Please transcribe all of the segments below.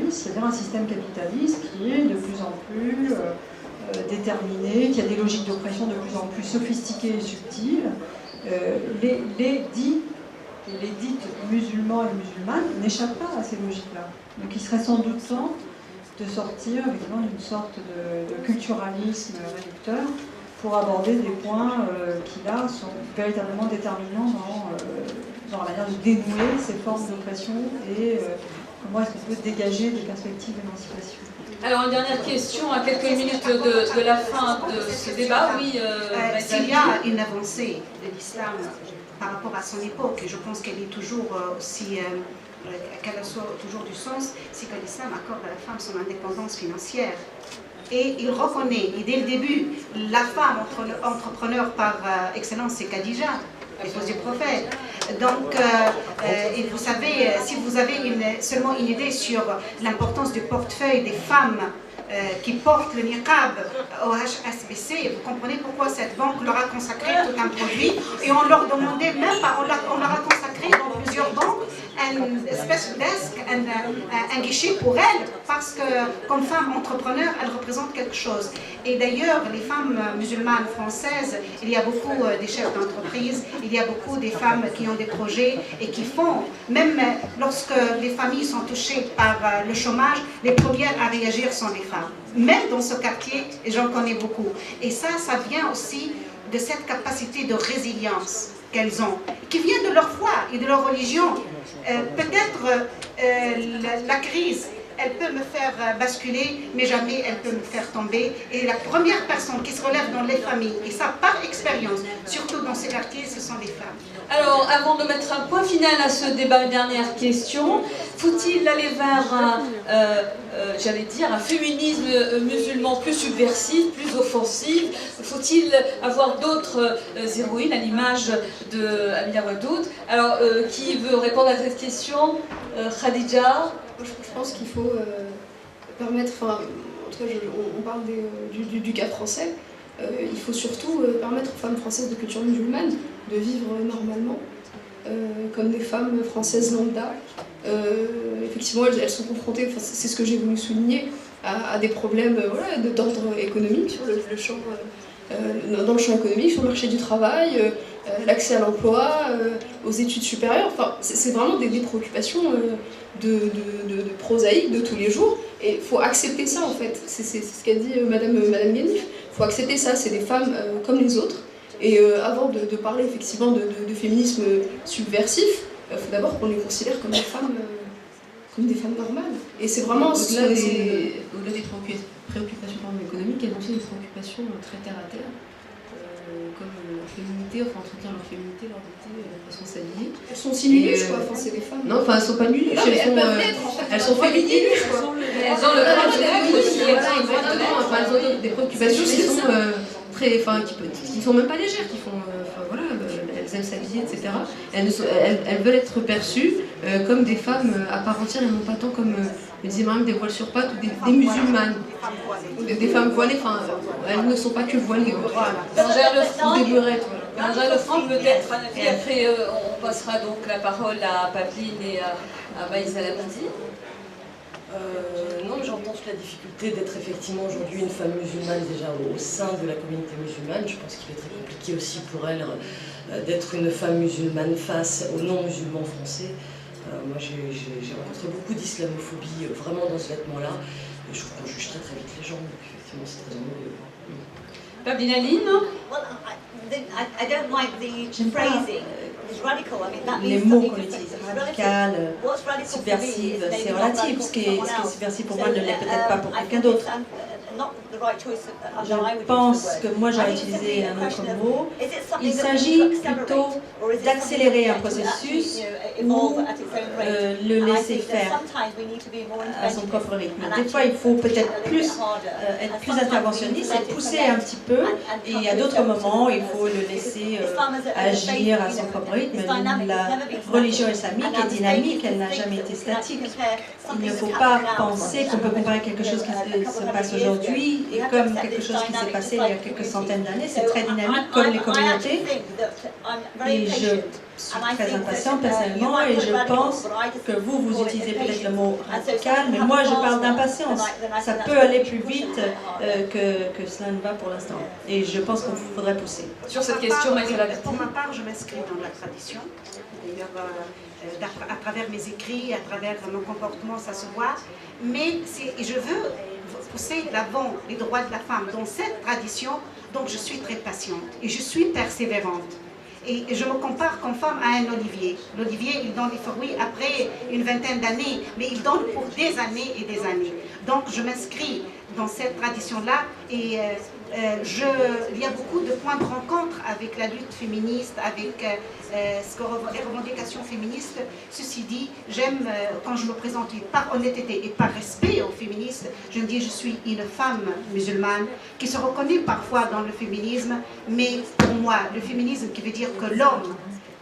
capitaliste, c'est-à-dire un système capitaliste qui est de plus en plus déterminé, qui a des logiques d'oppression de plus en plus sophistiquées et subtiles. Les dites musulmans et musulmanes n'échappent pas à ces logiques-là. Donc il serait sans doute temps de sortir évidemment d'une sorte de culturalisme réducteur pour aborder des points qui là sont véritablement déterminants dans la manière de dénouer ces formes d'oppression et comment est-ce qu'on peut dégager des perspectives d'émancipation. Alors, une dernière question à quelques minutes de la fin de ce débat. Oui, s'il y a une avancée de l'islam par rapport à son époque, et je pense qu'elle est toujours aussi, qu'elle soit toujours du sens, c'est que l'islam accorde à la femme son indépendance financière. Et il reconnaît, et dès le début, la femme entrepreneur par excellence, c'est Khadija, l'épouse du prophète. Donc, et vous savez, si vous avez seulement une idée sur l'importance du portefeuille des femmes qui portent le niqab au HSBC, vous comprenez pourquoi cette banque leur a consacré tout un produit, et on leur demandait même pas, on leur a consacré dans plusieurs banques un special desk, un guichet pour elles, parce que comme femme entrepreneur, elles représentent quelque chose. Et d'ailleurs, les femmes musulmanes françaises, il y a beaucoup des chefs d'entreprise, il y a beaucoup des femmes qui ont des projets et qui font, même lorsque les familles sont touchées par le chômage, les premières à réagir sont les femmes. Même dans ce quartier, j'en connais beaucoup. Et ça vient aussi de cette capacité de résilience qu'elles ont, qui vient de leur foi et de leur religion. Peut-être la crise, elle peut me faire basculer, mais jamais elle peut me faire tomber. Et la première personne qui se relève dans les familles, et ça par expérience, surtout dans ces quartiers, ce sont les femmes. Alors, avant de mettre un point final à ce débat, une dernière question. Faut-il aller vers j'allais dire, un féminisme musulman plus subversif, plus offensif? Faut-il avoir d'autres héroïnes à l'image de Amina Wadoud? Alors, qui veut répondre à cette question? Khadija? Je pense qu'il faut permettre, enfin, en tout cas, on parle du cas français, il faut surtout permettre aux femmes françaises de culture musulmane de vivre normalement, comme des femmes françaises lambda. Effectivement, elles sont confrontées, enfin, c'est ce que j'ai voulu souligner, à des problèmes voilà, d'ordre économique sur le champ, dans le champ économique, sur le marché du travail, l'accès à l'emploi, aux études supérieures. Enfin, c'est vraiment des préoccupations de prosaïques de tous les jours, et il faut accepter ça en fait. C'est ce qu'a dit Madame Guenif. Il faut accepter ça, c'est des femmes comme les autres. Et avant de parler effectivement de féminisme subversif, il faut d'abord qu'on les considère comme des femmes normales. Et c'est vraiment au-delà des préoccupations économiques, elles ont aussi des préoccupations très terre à terre, comme leur féminité, enfin entretenir leur féminité, leur beauté, leur façon de s'habiller. Elles sont aussi nunuches, quoi, enfin c'est des femmes. Non, enfin elles sont pas nunuches, elles sont féminines. Elles ont le droit de aussi. Exactement, enfin elles ont des préoccupations qui sont très, enfin qui sont même pas légères, qui font, enfin voilà, elles aiment s'habiller, etc. Elles veulent être perçues comme des femmes à part entière et non pas tant comme le disait Mariam, des voiles sur pattes ou des musulmanes, des femmes voilées. Enfin, elles ne sont pas que voilées. Bérengère Lefranc, peut-être un avis. Après, on passera donc la parole à Pavline et à Maïsa Labidi. Non, mais j'entends toute la difficulté d'être effectivement aujourd'hui une femme musulmane déjà au sein de la communauté musulmane. Je pense qu'il est très compliqué aussi pour elle d'être une femme musulmane face aux non-musulmans français. Moi, j'ai rencontré beaucoup d'islamophobie vraiment dans ce vêtement-là. Et je trouve qu'on juge très vite les gens, donc effectivement c'est très ennuyeux. Pavline Aline? Les mots qu'on utilise, radical, subversive, c'est relatif. Ce qui est subversif pour moi ne l'est peut-être pas pour quelqu'un d'autre. Je pense que moi j'aurais utilisé un autre mot. Il s'agit plutôt d'accélérer un processus ou le laisser faire à son propre rythme. Des fois il faut peut-être être plus interventionniste et pousser un petit peu, et à d'autres moments il faut le laisser agir à son propre rythme. La religion islamique est dynamique, elle n'a jamais été statique. Il ne faut pas penser qu'on peut comparer quelque chose qui se passe aujourd'hui et comme quelque chose qui s'est passé il y a quelques centaines d'années. C'est très dynamique comme les communautés. Et suis très impatiente personnellement et je pense que vous utilisez peut-être le mot radical, mais moi je parle d'impatience. Ça peut aller plus vite que cela ne va pour l'instant. Et je pense qu'il faudrait pousser. Sur cette question, pour ma part, je m'inscris dans la tradition. D'ailleurs, à travers mes écrits, à travers mon comportement, ça se voit. Mais je veux pousser de l'avant les droits de la femme dans cette tradition, donc je suis très patiente et je suis persévérante. Et je me compare comme femme à un olivier. L'olivier, il donne les fruits après une vingtaine d'années, mais il donne pour des années et des années. Donc je m'inscris dans cette tradition-là et il y a beaucoup de points de rencontre avec la lutte féministe, avec les revendications féministes. Ceci dit, j'aime quand je me présente par honnêteté et par respect aux féministes, je me dis je suis une femme musulmane qui se reconnaît parfois dans le féminisme, mais pour moi, le féminisme qui veut dire que l'homme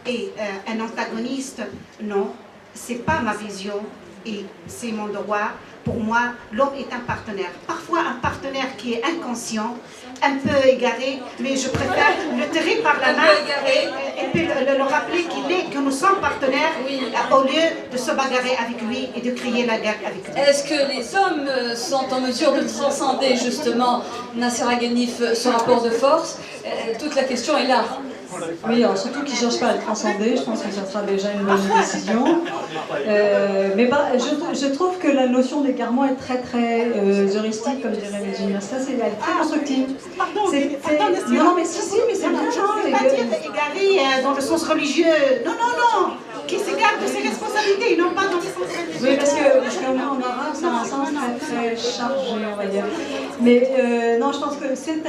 est un antagoniste, non, c'est pas ma vision et c'est mon droit. Pour moi, l'homme est un partenaire. Parfois un partenaire qui est inconscient, un peu égaré, mais je préfère le tirer par la main et puis le rappeler que nous sommes partenaires au lieu de se bagarrer avec lui et de crier la guerre avec lui. Est-ce que les hommes sont en mesure de transcender justement, Nassera Ghanif, ce rapport de force? Toute la question est là. Oui, alors surtout qu'ils ne cherchent pas à le transcender, je pense que ça sera déjà une bonne décision. Mais je trouve que la notion d'égarement est très très heuristique, comme dirait Virginia. Ça, elle est très constructive. Pardon, non, mais si, mais c'est bien. Je ne veux pas dire égaré dans le sens religieux. Non, non, non. Qui s'égare de ses responsabilités, non pas dans le sens religieux. Oui, parce que en arabe, ça a un sens très très chargé, on va dire. Mais non, je pense que c'est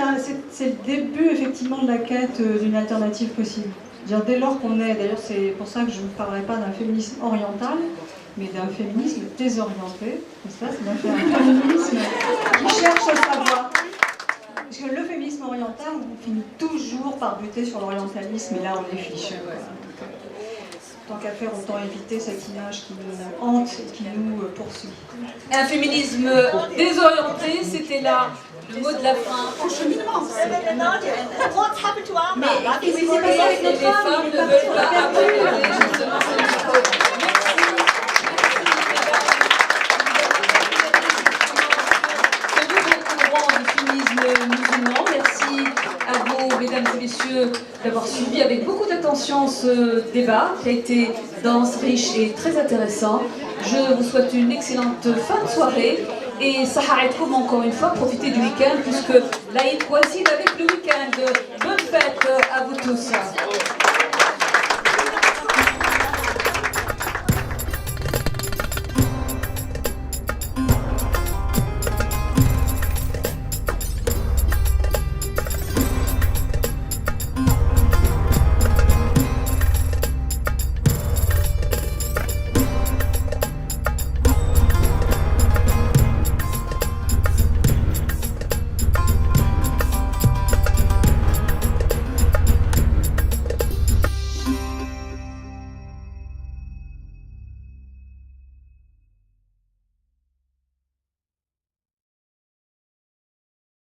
le début effectivement de la quête d'une alternative possible. Dès lors qu'on est, d'ailleurs c'est pour ça que je ne parlerai pas d'un féminisme oriental, mais d'un féminisme désorienté. Et ça, c'est un féminisme qui cherche à savoir. Parce que le féminisme oriental, on finit toujours par buter sur l'orientalisme, et là on est fichu. Tant qu'à faire, autant éviter cette image qui nous hante et qui nous poursuit. Un féminisme désorienté, c'était là le mot de la fin. En cheminement. Mais qu'est-ce qui s'est passé avec Les notre femme? femmes ne veulent pas abandonner justement ce micro. Merci à vous, mesdames et messieurs, d'avoir suivi avec beaucoup d'attention ce débat qui a été dense, riche et très intéressant. Je vous souhaite une excellente fin de soirée et Saharetkoum, encore une fois, profitez du week-end puisque l'Aïd coïncide avec le week-end. Bonne fête à vous tous.